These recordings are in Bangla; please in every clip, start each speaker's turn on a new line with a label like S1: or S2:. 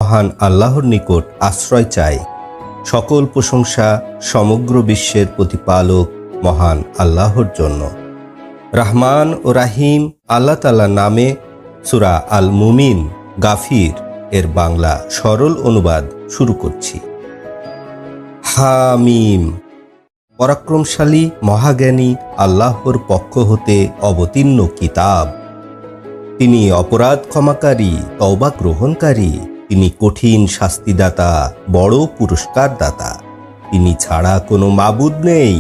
S1: মহান আল্লাহর নিকট আশ্রয় চাই। সকল প্রশংসা সমগ্র বিশ্বের প্রতিপালক মহান আল্লাহর জন্য। রহমান ও রাহিম আল্লাহ তাআলার নামে। সূরা আল মুমিন গাফির এর বাংলা সরল অনুবাদ শুরু করছি। হামিম। পরাক্রমশালী মহাজ্ঞানী আল্লাহর পক্ষ হতে অবতীর্ণ কিতাব। তিনি অপরাধ ক্ষমাকারী, তওবা গ্রহণকারী। তিনি কঠিন শাস্তিদাতা, বড় পুরস্কার দাতা। তিনি ছাড়া কোনো মাবুদ নেই,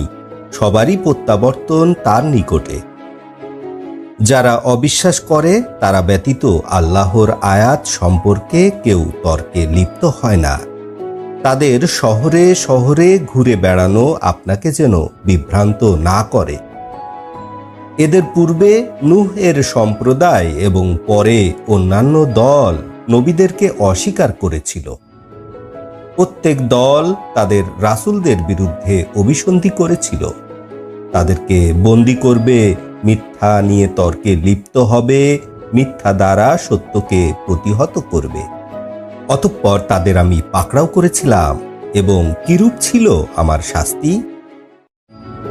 S1: সবারই প্রত্যাবর্তন তার নিকটে। যারা অবিশ্বাস করে তারা ব্যতীত আল্লাহর আয়াত সম্পর্কে কেউ তর্কে লিপ্ত হয় না। তাদের শহরে শহরে ঘুরে বেড়ানো আপনাকে যেন বিভ্রান্ত না করে। এদের পূর্বে নূহ এর সম্প্রদায় এবং পরে অন্যান্য দল নবীদেরকে অস্বীকার করেছিল। প্রত্যেক দল তাদের রাসূলদের বিরুদ্ধে অভিসন্ধি করেছিল। তাদেরকে বন্দী করবে, মিথ্যা নিয়ে তর্কে লিপ্ত হবে, মিথ্যা দ্বারা সত্যকে প্রতিহত করবে। অতঃপর তাদের আমি পাকড়াও করেছিলাম এবং কিরূপ ছিল আমার শাস্তি।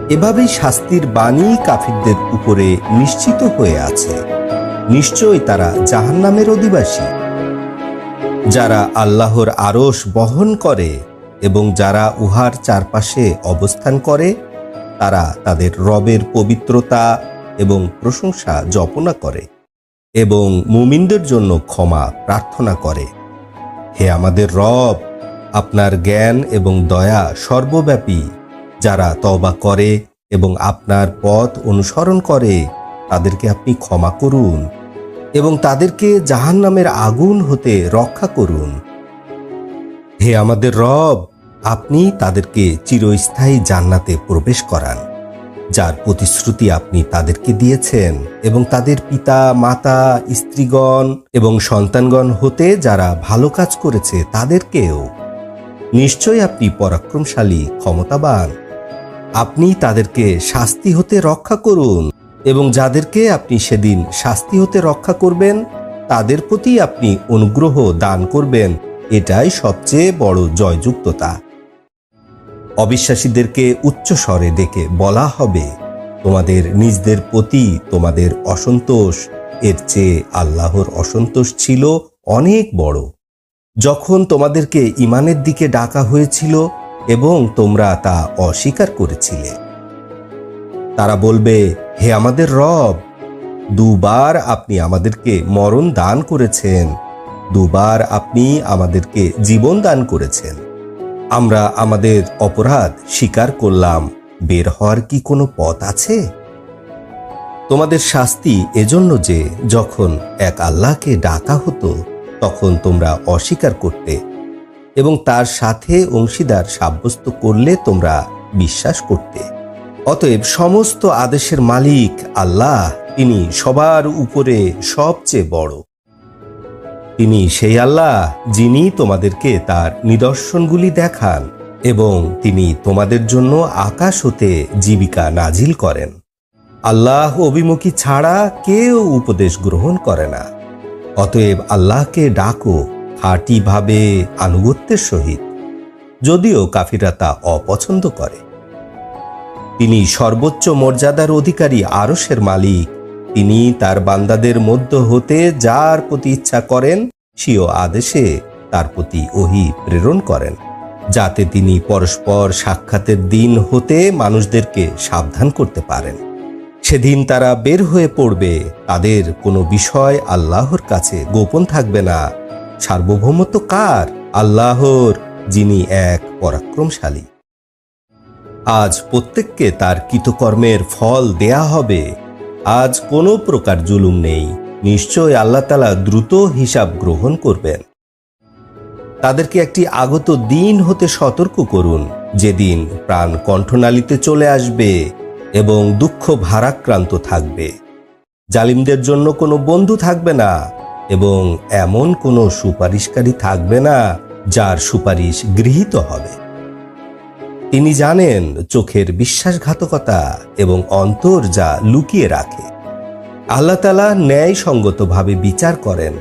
S1: এভাবেই শাস্তির বাণী কাফিরদের উপরে নিশ্চিত হয়ে আছে। নিশ্চয়ই তারা জাহান্নামের অধিবাসী। যারা আল্লাহর আরশ বহন করে এবং যারা উহার চারপাশে অবস্থান করে, তারা তাদের রবের পবিত্রতা এবং প্রশংসা জপনা করে এবং মুমিনদের জন্য ক্ষমা প্রার্থনা করে। হে আমাদের রব, আপনার জ্ঞান এবং দয়া সর্বব্যাপী। যারা তওবা করে এবং আপনার পথ অনুসরণ করে তাদেরকে আপনি ক্ষমা করুন এবং তাদেরকে জাহান্নামের আগুন হতে রক্ষা করুন। হে আমাদের রব, আপনি তাদেরকে চিরস্থায়ী জান্নাতে প্রবেশ করান, যার প্রতিশ্রুতি আপনি তাদেরকে দিয়েছেন, এবং তাদের পিতা মাতা, স্ত্রীগণ এবং সন্তানগণ হতে যারা ভালো কাজ করেছে তাদেরকেও। নিশ্চয় আপনি পরাক্রমশালী, ক্ষমতাবান। আপনি তাদেরকে শাস্তি হতে রক্ষা করুন এবং যাদেরকে আপনি সেদিন শাস্তি হতে রক্ষা করবেন তাদের প্রতি আপনি অনুগ্রহ দান করবেন। এটাই সবচেয়ে বড় জয়যুক্ততা। অবিশ্বাসীদেরকে উচ্চ স্বরে ডেকে বলা হবে, তোমাদের নিজদের প্রতি তোমাদের অসন্তোষ এর চেয়ে আল্লাহর অসন্তোষ ছিল অনেক বড়। যখন তোমাদেরকে ঈমানের দিকে ডাকা হয়েছিল এবং তোমরা তা অস্বীকার করেছিলে। তারা বলবে, হে আমাদের রব, দুবার আপনি আমাদেরকে মরণ দান করেছেন, দুবার আপনি আমাদেরকে জীবন দান করেছেন। আমরা আমাদের অপরাধ স্বীকার করলাম, বের হওয়ার কি কোনো পথ আছে? তোমাদের শাস্তি এজন্য যে যখন এক আল্লাহকে ডাকা হতো তখন তোমরা অস্বীকার করতে এবং তার সাথে অংশীদার সাব্যস্ত করলে তোমরা বিশ্বাস করতে। অতএব সমস্ত আদেশের মালিক আল্লাহ, তিনি সবার উপরে সবচেয়ে বড়। তিনি সেই আল্লাহ যিনি তোমাদেরকে তার নিদর্শনগুলি দেখান এবং তিনি তোমাদের জন্য আকাশ হতে জীবিকা নাজিল করেন। আল্লাহ অভিমুখী ছাড়া কেউ উপদেশ গ্রহণ করে না। অতএব আল্লাহকে ডাকো খাঁটিভাবে, আনুগত্যের সহিত, যদিও কাফিররা তা অপছন্দ করে। তিনি সর্বোচ্চ মর্যাদার অধিকারী, আরশের মালিক। তিনি তার বান্দাদের মধ্য হতে যার প্রতি ইচ্ছা করেন স্বীয় আদেশে তার প্রতি ওহী প্রেরণ করেন, যাতে তিনি পরস্পর সাক্ষাতের দিন হতে মানুষদেরকে সাবধান করতে পারেন। সেদিন তারা বের হয়ে পড়বে, তাদের কোনো বিষয় আল্লাহর কাছে গোপন থাকবে না। সার্বভৌমত্ব কার? আল্লাহর, যিনি এক পরাক্রমশালী। আজ প্রত্যেককে তার কৃতকর্মের ফল দেয়া হবে। আজ কোনো প্রকার জুলুম নেই। নিশ্চয় আল্লাহ তাআলা দ্রুত হিসাব গ্রহণ করবেন। তাদেরকে একটি আগত দিন হতে সতর্ক করুন, যেদিন প্রাণ কণ্ঠনালীতে চলে আসবে এবং দুঃখ ভারাক্রান্ত থাকবে। জালিমদের জন্য কোনো বন্ধু থাকবে না এবং এমন কোনো সুপারিশকারী থাকবে না যার সুপারিশ গৃহীত হবে। তিনি জানেন চোখের বিশ্বাসঘাতকতা এবং অন্তর যা লুকিয়ে রাখে। আল্লাহ তাআলা ন্যায়সঙ্গতভাবে বিচার করেন।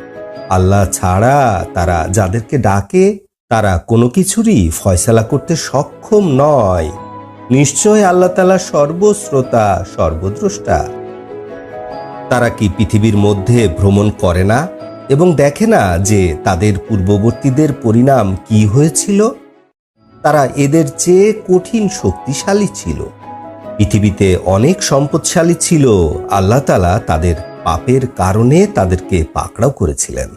S1: আল্লাহ ছাড়া তারা যাদেরকে ডাকে তারা কোনো কিছুরই ফয়সালা করতে সক্ষম নয়। নিশ্চয় আল্লাহ তাআলা সর্বশ্রোতা, সর্বদ্রষ্টা। তারা কি পৃথিবীর মধ্যে ভ্রমণ করে না এবং দেখে না যে তাদের পূর্ববর্তীদের পরিণাম কি হয়েছিল? তারা এদের চেয়ে কঠিন শক্তিশালী ছিল। পৃথিবীতে অনেক সম্পদশালী ছিল। আল্লাহ তাআলা তাদের পাপের কারণে তাদেরকে পাকড়াও করেছিলেন।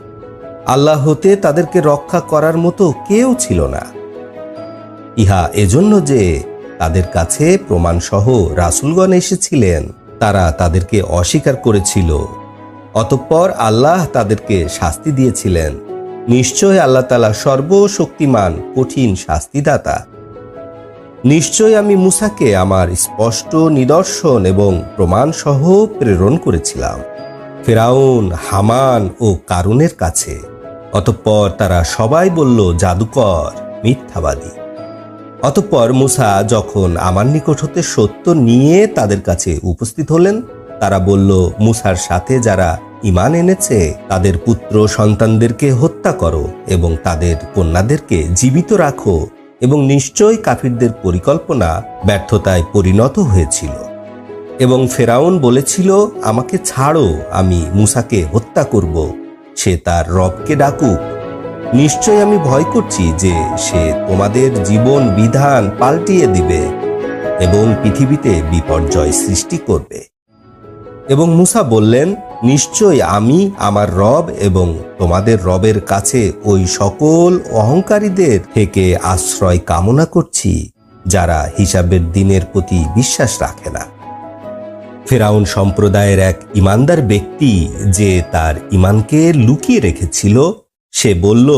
S1: আল্লাহ হতে তাদেরকে রক্ষা করার মতো কেউ ছিল না। ইহা এজন্য যে তাদের কাছে প্রমাণসহ রাসূলগণ এসেছিলেন, তারা তাদেরকে অস্বীকার করেছিল। অতঃপর আল্লাহ তাদেরকে শাস্তি দিয়েছিলেন। নিশ্চয় আল্লাহ তাআলা সর্বশক্তিমান, কঠিন শাস্তিদাতা। নিশ্চয় আমি মূসাকে আমার স্পষ্ট নিদর্শন এবং প্রমাণসহ প্রেরণ করেছিলাম ফিরআউন, হামান ও কারুনের কাছে। অতঃপর তারা সবাই বলল, জাদুকর, মিথ্যাবাদী। অতঃপর মূসা যখন আমার নিকট হতে সত্য নিয়ে তাদের কাছে উপস্থিত হলেন, তারা বলল, মূসার সাথে যারা ঈমান এনেছে তাদের পুত্র সন্তানদেরকে হত্যা করো এবং তাদের কন্যাদেরকে জীবিত রাখো, এবং নিশ্চয় কাফিরদের পরিকল্পনা ব্যর্থতায় পরিণত হয়েছিল। এবং ফেরাউন বলেছিল, আমাকে ছাড়ো, আমি মূসাকে হত্যা করব, সে তার রবকে ডাকুক। নিশ্চয় আমি ভয় করছি যে সে তোমাদের জীবন বিধান পাল্টিয়ে দিবে এবং পৃথিবীতে বিপর্যয় সৃষ্টি করবে। এবং মূসা বললেন, নিশ্চয় আমি আমার রব এবং তোমাদের রবের কাছে ওই সকল অহংকারীদের থেকে আশ্রয় কামনা করছি যারা হিসাবের দিনের প্রতি বিশ্বাস রাখে না। ফেরাউন সম্প্রদায়ের এক ঈমানদার ব্যক্তি যে তার ঈমানকে লুকিয়ে রেখেছিল, সে বলল,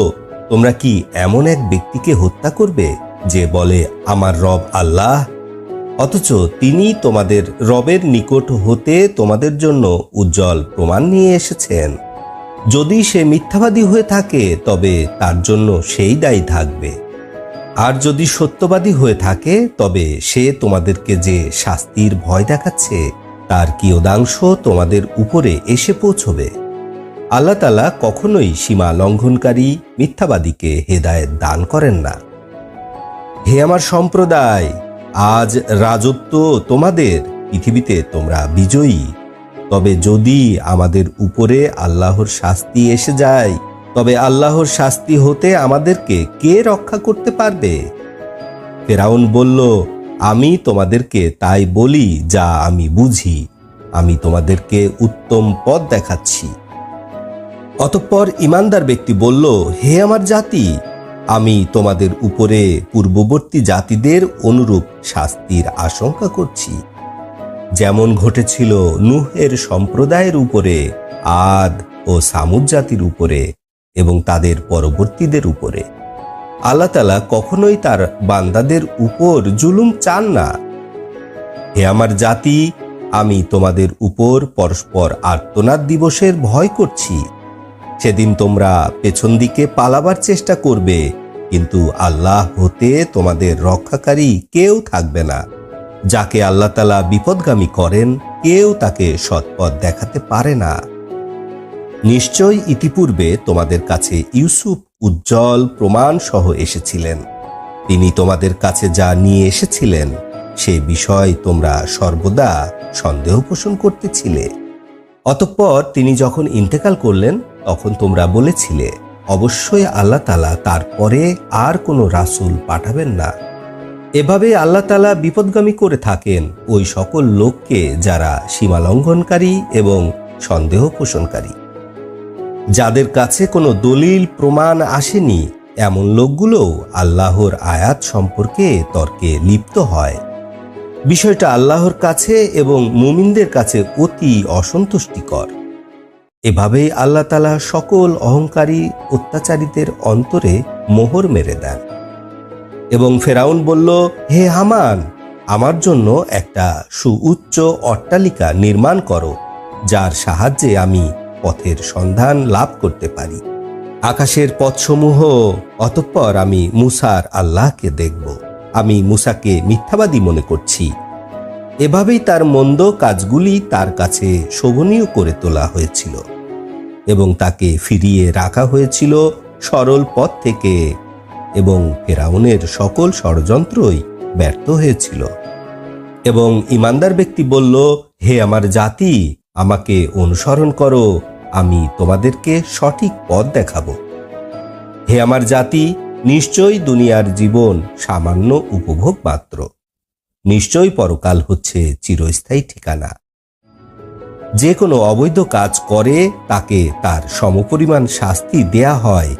S1: তোমরা কি এমন এক ব্যক্তিকে হত্যা করবে যে বলে আমার রব আল্লাহ, অথচ তিনি তোমাদের রবের নিকট হতে তোমাদের জন্য উজ্জ্বল প্রমাণ নিয়ে এসেছেন? যদি সে মিথ্যাবাদী হয়ে থাকে তবে তার জন্য সেই দায়ী থাকবে, আর যদি সত্যবাদী হয়ে থাকে তবে সে তোমাদেরকে যে শাস্তির ভয় দেখাচ্ছে তার কিয়দাংশ তোমাদের উপরে এসে পৌঁছবে। আল্লাহ তাআলা কখনোই সীমা লঙ্ঘনকারী মিথ্যাবাদীকে হেদায়েত দান করেন না। হে আমার সম্প্রদায়, আজ রাজত্ব তোমাদের, পৃথিবীতে তোমরা বিজয়ী। তবে যদি আমাদের উপরে আল্লাহর শাস্তি এসে যায়, তবে আল্লাহর শাস্তি হতে আমাদেরকে কে রক্ষা করতে পারবে? ফেরাউন বলল, আমি তোমাদেরকে তাই বলি যা আমি বুঝি, আমি তোমাদেরকে উত্তম পথ দেখাচ্ছি। অতঃপর ঈমানদার ব্যক্তি বলল, হে আমার জাতি, আমি তোমাদের উপরে পূর্ববর্তী জাতিদের অনুরূপ শাস্তির আশঙ্কা করছি, যেমন ঘটেছিল নূহের সম্প্রদায়ের উপরে, আদ ও সামুদ জাতির উপরে এবং তাদের পরবর্তীদের উপরে। আল্লাহ তাআলা কখনোই তার বান্দাদের উপর জুলুম চান না। হে আমার জাতি, আমি তোমাদের উপর পরস্পর আর্তনাদ দিবসের ভয় করছি। সেদিন তোমরা পেছন দিকে পালাবার চেষ্টা করবে, কিন্তু আল্লাহ হতে তোমাদের রক্ষাকারী কেউ থাকবে না। যাকে আল্লাহ তাআলা বিপদগামী করেন, কেউ তাকে সৎপথ দেখাতে পারে না। নিশ্চয় ইতিপূর্বে তোমাদের কাছে ইউসুফ উজ্জ্বল প্রমাণ সহ এসেছিলেন। তিনি তোমাদের কাছে যা নিয়ে এসেছিলেন সে বিষয় তোমরা সর্বদা সন্দেহ পোষণ করতেছিলে। অতঃপর তিনি যখন ইন্তেকাল করলেন তখন তোমরা বলেছিলে, অবশ্যই আল্লাহ তাআলা তারপরে আর কোনো রাসূল পাঠাবেন না। এভাবে আল্লাহ তাআলা বিপদগামী করে থাকেন ওই সকল লোককে যারা সীমালঙ্ঘনকারী এবং সন্দেহ পোষণকারী, যাদের কাছে কোনো দলিল প্রমাণ আসেনি। এমন লোকগুলোও আল্লাহর আয়াত সম্পর্কে তর্কে লিপ্ত হয়। বিষয়টা আল্লাহর কাছে এবং মুমিনদের কাছে অতি অসন্তুষ্টিকর। এভাবেই আল্লাহ তাআলা সকল অহংকারী অত্যাচারীদের অন্তরে মোহর মেরে দেন। এবং ফেরাউন বলল, হে হামান, আমার জন্য একটা সুউচ্চ অট্টালিকা নির্মাণ করো, যার সাহায্যে আমি পথের সন্ধান লাভ করতে পারি, আকাশের পথসমূহ। অতঃপর আমি মূসার আল্লাহকে দেখব। আমি মূসাকে মিথ্যাবাদী মনে করছি। এভাবেই তার মন্দ কাজগুলি তার কাছে শোভনীয় করে তোলা হয়েছিল। এবং তাকে ফিরিয়ে রাখা হয়েছিল সরল পথ থেকে, এবং ফেরাউনের সকল ষড়যন্ত্রই ব্যর্থ হয়েছিল। এবং ইমানদার ব্যক্তি বলল, হে আমার জাতি, আমাকে অনুসরণ করো, আমি তোমাদেরকে সঠিক পথ দেখাবো। হে আমার জাতি, নিশ্চয়ই দুনিয়ার জীবন সামান্য উপভোগ মাত্র, নিশ্চয়ই পরকাল হচ্ছে চিরস্থায়ী ঠিকানা। যে কোনো অবৈধ কাজ করে তাকে তার সমপরিমাণ শাস্তি দেয়া হয়,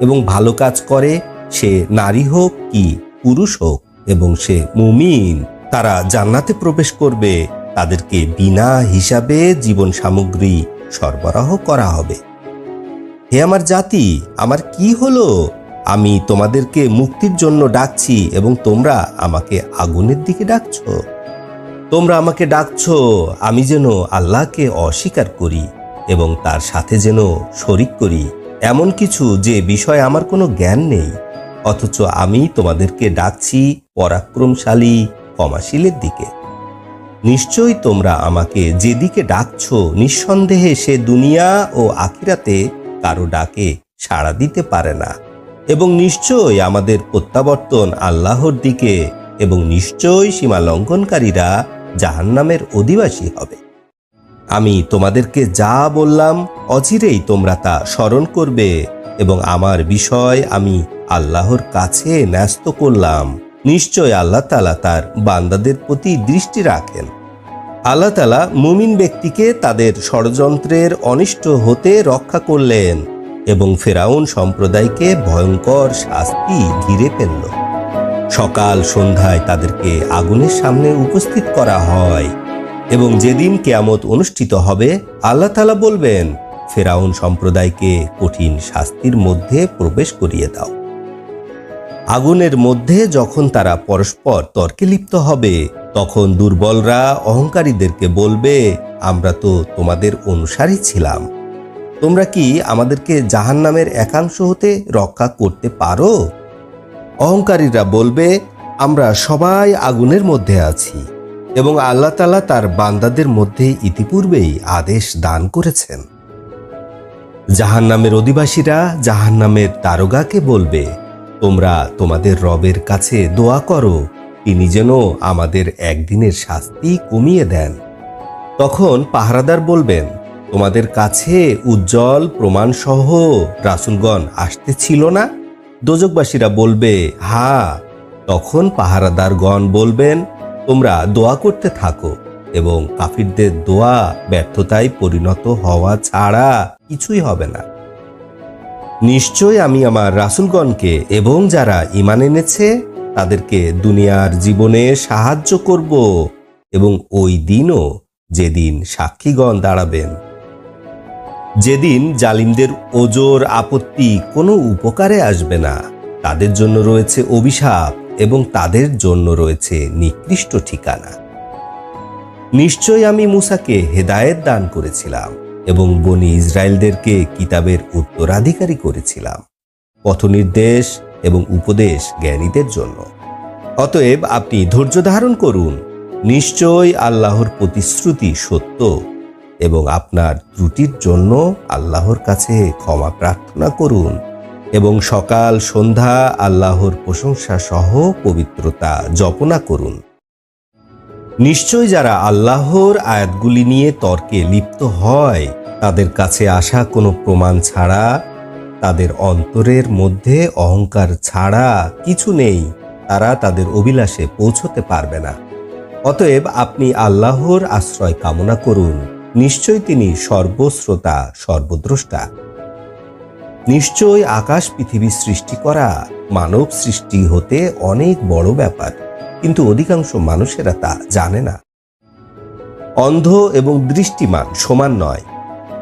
S1: এবং ভালো কাজ করে সে নারী হোক কি পুরুষ হোক এবং সে মুমিন, তারা জান্নাতে প্রবেশ করবে। তাদেরকে বিনা হিসাবে জীবন সামগ্রী সরবরাহ করা হবে। হে আমার জাতি, আমার কি হলো? আমি তোমাদেরকে মুক্তির জন্য ডাকছি এবং তোমরা আমাকে আগুনের দিকে ডাকছো। তোমরা আমাকে ডাকছো আমি যেন আল্লাহকে অস্বীকার করি এবং তার সাথে যেন শরিক করি, এমন কিছু যে বিষয়ে আমার কোনো জ্ঞান নেই। অথচ আমি তোমাদেরকে ডাকছি পরাক্রমশালী ক্ষমাশীলের দিকে। নিশ্চয়ই তোমরা আমাকে যেদিকে ডাকছো নিঃসন্দেহে সে দুনিয়া ও আখিরাতে কারো ডাকে সাড়া দিতে পারে না, এবং নিশ্চয়ই আমাদের প্রত্যাবর্তন আল্লাহর দিকে, এবং নিশ্চয়ই সীমা লঙ্ঘনকারীরা জাহান্নামের অধিবাসী হবে। আমি তোমাদেরকে যা বললাম অচিরেই তোমরা তা স্মরণ করবে, এবং আমার বিষয় আমি আল্লাহর কাছে ন্যস্ত করলাম। নিশ্চয় আল্লাহ তাআলা তার বান্দাদের প্রতি দৃষ্টি রাখেন। আল্লাহ তাআলা মুমিন ব্যক্তিকে তাদের ষড়যন্ত্রের অনিষ্ট হতে রক্ষা করলেন, এবং ফেরাউন সম্প্রদায়কে ভয়ঙ্কর শাস্তি ঘিরে ফেলল। সকাল সন্ধ্যায় তাদেরকে আগুনের সামনে উপস্থিত করা হয়, এবং যেদিন কিয়ামত অনুষ্ঠিত হবে আল্লাহ তাআলা বলবেন, ফেরাউন সম্প্রদায়কে কঠিন শাস্তির মধ্যে প্রবেশ করিয়ে দাও। আগুনের মধ্যে যখন তারা পরস্পর তর্কে লিপ্ত হবে, তখন দুর্বলরা অহংকারীদেরকে বলবে, আমরা তো তোমাদের অনুসারী ছিলাম, তোমরা কি আমাদেরকে জাহান্নামের একাংশ হতে রক্ষা করতে পারো? অহংকারীরা বলবে, আমরা সবাই আগুনের মধ্যে আছি, এবং আল্লাহ তাআলা তার বান্দাদের মধ্যে ইতিপূর্বেই আদেশ দান করেছেন। জাহান্নামের অধিবাসীরা জাহান্নামের দারোগাকে বলবে, তোমরা তোমাদের রবের কাছে দোয়া করো, তিনি যেন আমাদের একদিনের শাস্তি কমিয়ে দেন। তখন পাহারাদার বলবেন, তোমাদের কাছে উজ্জ্বল প্রমাণসহ রাসূলগণ আসতেছিল না? দোজকবাসীরা বলবে, হ্যাঁ। তখন পাহারাদারগণ বলবেন, তোমরা দোয়া করতে থাকো, এবং কাফিরদের দোয়া ব্যর্থতায় পরিণত হওয়া ছাড়া কিছুই হবে না। নিশ্চয় আমি আমার রাসূলগণকে এবং যারা ঈমান এনেছে তাদেরকে দুনিয়ার জীবনে সাহায্য করব, এবং ওই দিনও যেদিন সাক্ষীগণ দাঁড়াবেন, যেদিন জালিমদের ওজর আপত্তি কোনো উপকারে আসবে না। তাদের জন্য রয়েছে অভিশাপ, এবং তাদের জন্য রয়েছে নিকৃষ্ট ঠিকানা। নিশ্চয় আমি মূসাকে হেদায়েত দান করেছিলাম, এবং বনী ইসরায়েলদেরকে কিতাবের উত্তরাধিকারী করেছিলাম, পথনির্দেশ এবং উপদেশ জ্ঞানীদের জন্য। অতএব আপনি ধৈর্য ধারণ করুন, নিশ্চয় আল্লাহর প্রতিশ্রুতি সত্য, এবং আপনার ত্রুটির জন্য আল্লাহর কাছে ক্ষমা প্রার্থনা করুন, এবং সকাল সন্ধ্যা আল্লাহর প্রশংসা সহ পবিত্রতা জপনা করুন। নিশ্চয় যারা আল্লাহর আয়াতগুলি নিয়ে তর্কে লিপ্ত হয়, তাদের কাছে আসা কোনো প্রমাণ ছাড়া, তাদের অন্তরের মধ্যে অহংকার ছাড়া কিছু নেই, তারা তাদের অভিলাষে পৌঁছতে পারবে না। অতএব আপনি আল্লাহর আশ্রয় কামনা করুন, নিশ্চয় তিনি সর্বশ্রোতা সর্বদ্রষ্টা। নিশ্চয় আকাশ পৃথিবী সৃষ্টি করা মানব সৃষ্টি হতে অনেক বড় ব্যাপার, কিন্তু অধিকাংশ মানুষেরা তা জানে না। অন্ধ এবং দৃষ্টিমান সমান নয়,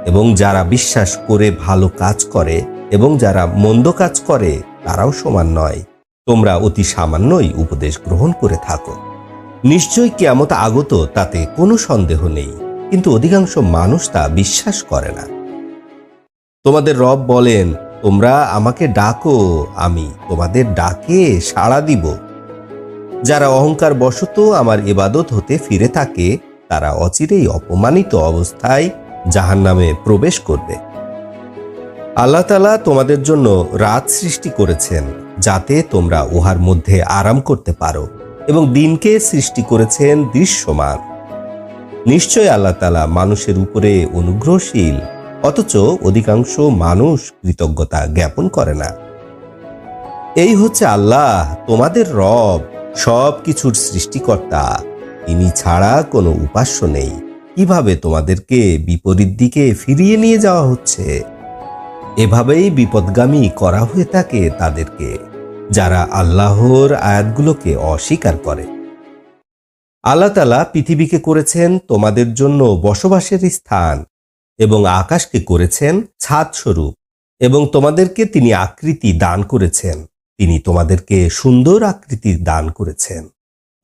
S1: এবং যারা বিশ্বাস করে ভালো কাজ করে এবং যারা মন্দ কাজ করে তারাও সমান নয়। তোমরা অতি সামান্যই উপদেশ গ্রহণ করে থাকো। নিশ্চয় কিয়ামত আগত তাতে কোনো সন্দেহ নেই, কিন্তু অধিকাংশ মানুষ তা বিশ্বাস করে না। তোমাদের রব বলেন, তোমরা আমাকে ডাকো, আমি তোমাদের ডাকে সাড়া দিব। যারা অহংকার বশত আমার ইবাদত হতে ফিরে থাকে, তারা অচিরেই অপমানিত অবস্থায় জাহান্নামে প্রবেশ করবে। আল্লাহ তাআলা তোমাদের জন্য রাত সৃষ্টি করেছেন যাতে তোমরা উহার মধ্যে আরাম করতে পারো, এবং দিনকে সৃষ্টি করেছেন দৃশ্যমান। নিশ্চয় আল্লাহ তাআলা মানুষের উপরে অনুগ্রহশীল, অথচ অধিকাংশ মানুষ কৃতজ্ঞতা জ্ঞাপন করে না। এই হচ্ছে আল্লাহ তোমাদের রব, সব কিছুর সৃষ্টিকর্তা। তিনি ছাড়া কোনো উপাস্য নেই। কিভাবে তোমাদেরকে বিপরীত দিকে ফিরিয়ে নিয়ে যাওয়া হচ্ছে? এভাবেই বিপদগামী করা হয়ে থাকে তাদেরকে, যারা আল্লাহর আয়াতগুলোকে অস্বীকার করে। আল্লাহ তাআলা পৃথিবীকে করেছেন তোমাদের জন্য বসবাসের স্থান, এবং আকাশকে করেছেন ছাদ স্বরূপ, এবং তোমাদেরকে তিনি আকৃতি দান করেছেন। তিনি তোমাদেরকে সুন্দর আকৃতি দান করেছেন,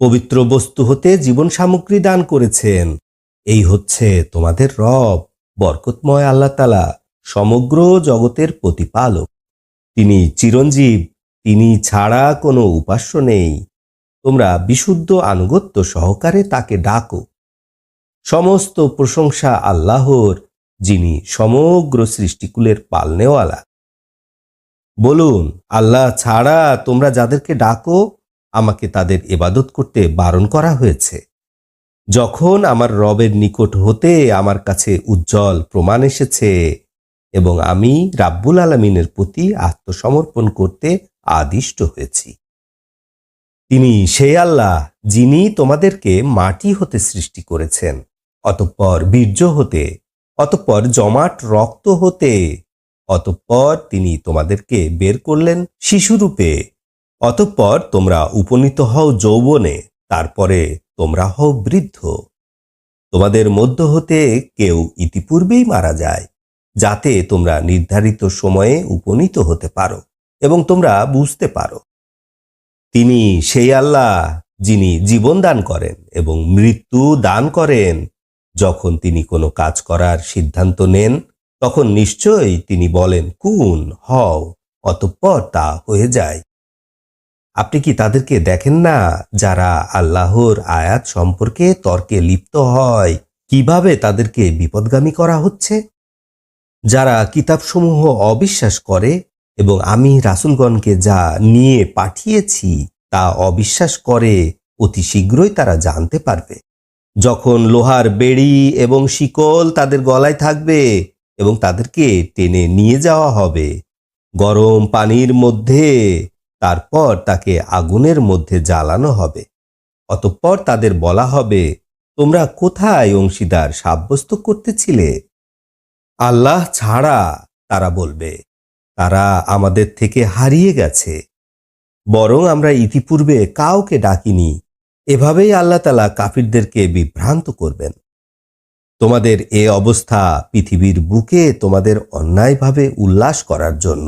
S1: পবিত্র বস্তু হতে জীবন সামগ্রী দান করেছেন। এই হচ্ছে তোমাদের রব, বরকতময় আল্লাহ তাআলা, সমগ্র জগতের প্রতিপালক। তিনি চিরঞ্জীব, তিনি ছাড়া কোনো উপাস্য নেই। তোমরা বিশুদ্ধ আনুগত্য সহকারে তাকে ডাকো। সমস্ত প্রশংসা আল্লাহর, যিনি সমগ্র সৃষ্টিকুলের পালনেওয়ালা। বলুন, আল্লাহ ছাড়া তোমরা যাদেরকে ডাকো, আমাকে তাদের ইবাদত করতে বারণ করা হয়েছে। যখন আমার রবের নিকট হতে আমার কাছে উজ্জ্বল প্রমাণ এসেছে এবং আমি রাব্বুল আলামিনের প্রতি আত্মসমর্পণ করতে আদিষ্ট হয়েছি। তিনি সেই আল্লাহ যিনি তোমাদেরকে মাটি হতে সৃষ্টি করেছেন, অতঃপর বীর্য হতে, অতঃপর জমাট রক্ত হতে, অতঃপর তিনি তোমাদেরকে বের করলেন শিশুরূপে, অতঃপর তোমরা উপনীত হও যৌবনে, তারপরে তোমরা হও বৃদ্ধ। তোমাদের মধ্য হতে কেউ ইতিপূর্বেই মারা যায়, যাতে তোমরা নির্ধারিত সময়ে উপনীত হতে পারো এবং তোমরা বুঝতে পারো। তিনি সেই আল্লাহ যিনি জীবন দান করেন এবং মৃত্যু দান করেন। যখন তিনি কোনো কাজ করার সিদ্ধান্ত নেন, তখন নিশ্চয়ই তিনি বলেন কুন, হও, অতঃপর তা হয়ে যায়। আপনি কি তাদেরকে দেখেন না যারা আল্লাহর আয়াত সম্পর্কে তর্কে লিপ্ত হয়, কিভাবে তাদেরকে বিপদগামী করা হচ্ছে? যারা কিতাবসমূহ অবিশ্বাস করে এবং আমি রাসূলগণকে যা নিয়ে পাঠিয়েছি তা অবিশ্বাস করে, অতি শীঘ্রই তারা জানতে পারবে। যখন লোহার বেড়ি এবং শিকল তাদের গলায় থাকবে এবং তাদেরকে টেনে নিয়ে যাওয়া হবে গরম পানির মধ্যে, তারপর তাকে আগুনের মধ্যে জ্বালানো হবে। অতঃপর তাদের বলা হবে, তোমরা কোথায় অংশীদার সাব্যস্ত করতেছিলে? আল্লাহ ছাড়া, তারা বলবে, তারা আমাদের থেকে হারিয়ে গেছে, বরং আমরা ইতিপূর্বে কাউকে ডাকিনি। এভাবেই আল্লাহ তাআলা কাফিরদেরকে বিভ্রান্ত করবেন। তোমাদের এ অবস্থা পৃথিবীর বুকে তোমাদের অন্যায়ভাবে উল্লাস করার জন্য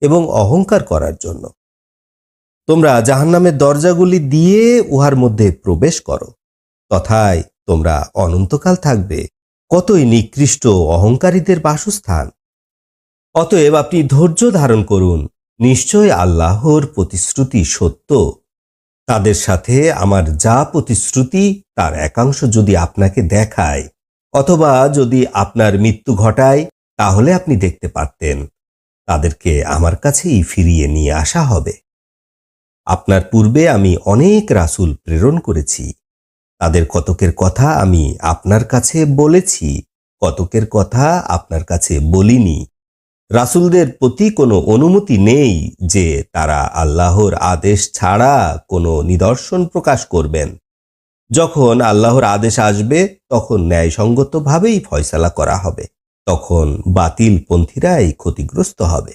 S1: এবং অহংকার করার জন্য। তোমরা জাহান্নামের দরজাগুলি দিয়ে উহার মধ্যে প্রবেশ করো, তথায় তোমরা অনন্তকাল থাকবে। কতই নিকৃষ্ট অহংকারীদের বাসস্থান। অতএব আপনি ধৈর্য ধারণ করুন। নিশ্চয় আল্লাহর প্রতিশ্রুতি সত্য। তাদের সাথে আমার যা প্রতিশ্রুতি তার একাংশ যদি আপনাকে দেখায়, অথবা যদি আপনার মৃত্যু ঘটায়, তাহলে আপনি দেখতে পারতেন তাদেরকে আমার কাছেই ফিরিয়ে নিয়ে আসা হবে। আপনার পূর্বে আমি অনেক রাসূল প্রেরণ করেছি। তাদের কতকের কথা আমি আপনার কাছে বলেছি, কতকের কথা আপনার কাছে বলিনি। রাসূলদের প্রতি কোনো অনুমতি নেই যে তারা আল্লাহর আদেশ ছাড়া কোনো নিদর্শন প্রকাশ করবেন। যখন আল্লাহর আদেশ আসবে তখন ন্যায়সঙ্গতভাবেই ফয়সালা করা হবে, তখন বাতিলপন্থীরাই ক্ষতিগ্রস্ত হবে।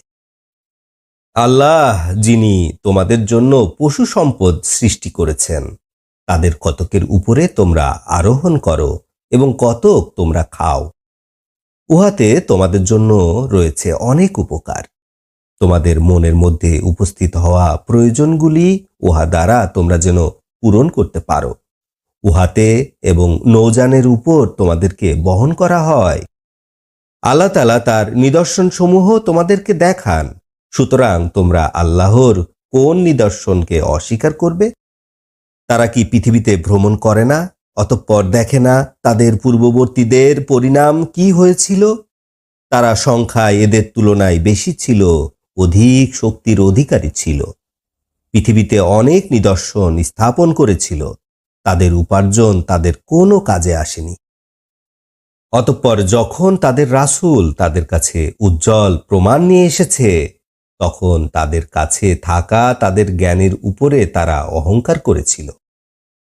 S1: আল্লাহ যিনি তোমাদের জন্য পশু সম্পদ সৃষ্টি করেছেন, তাদের কতকের উপরে তোমরা আরোহণ করো এবং কতক তোমরা খাও। উহাতে তোমাদের জন্য রয়েছে অনেক উপকার। তোমাদের মনের মধ্যে উপস্থিত হওয়া প্রয়োজনগুলি উহা দ্বারা তোমরা যেন পূরণ করতে পারো। উহাতে এবং নৌযানের উপর তোমাদেরকে বহন করা হয়। আল্লাহ তাআলা তার নিদর্শনসমূহ তোমাদেরকে দেখান। সুতরাং তোমরা আল্লাহর কোন নিদর্শনকে অস্বীকার করবে? তারা কি পৃথিবীতে ভ্রমণ করে না, অতঃপর দেখে না তাদের পূর্ববর্তীদের পরিণাম কি হয়েছিল? তারা সংখ্যায় এদের তুলনায় বেশি ছিল, অধিক শক্তির অধিকারী ছিল। পৃথিবীতে অনেক নিদর্শন স্থাপন করেছিল, তাদের উপার্জন তাদের কোনো কাজে আসেনি। অতঃপর যখন তাদের রাসূল তাদের কাছে উজ্জ্বল প্রমাণ নিয়ে এসেছে, তখন তাদের কাছে থাকা তাদের জ্ঞানের উপরে তারা অহংকার করেছিল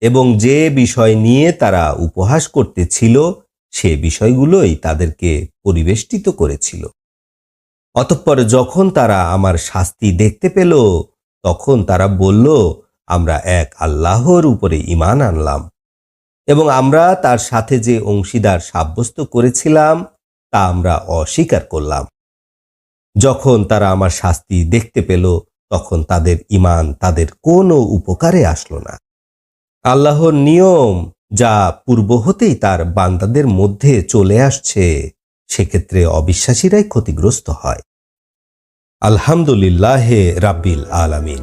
S1: এবং যে বিষয় নিয়ে তারা উপহাস করতেছিল সে বিষয়গুলোই তাদেরকে পরিবেষ্টিত করেছিল। অতঃপর যখন তারা আমার শাস্তি দেখতে পেল, তখন তারা বলল, আমরা এক আল্লাহর উপরে ঈমান আনলাম এবং আমরা তার সাথে যে অংশীদার সাব্যস্ত করেছিলাম তা আমরা অস্বীকার করলাম। যখন তারা আমার শাস্তি দেখতে পেল, তখন তাদের ঈমান তাদের কোনো উপকারে আসলো না। আল্লাহর নিয়ম যা পূর্ব হতেই তার বান্দাদের মধ্যে চলে আসছে, সেক্ষেত্রে অবিশ্বাসীরাই ক্ষতিগ্রস্ত হয়। আলহামদুলিল্লাহ রাব্বিল আলামিন।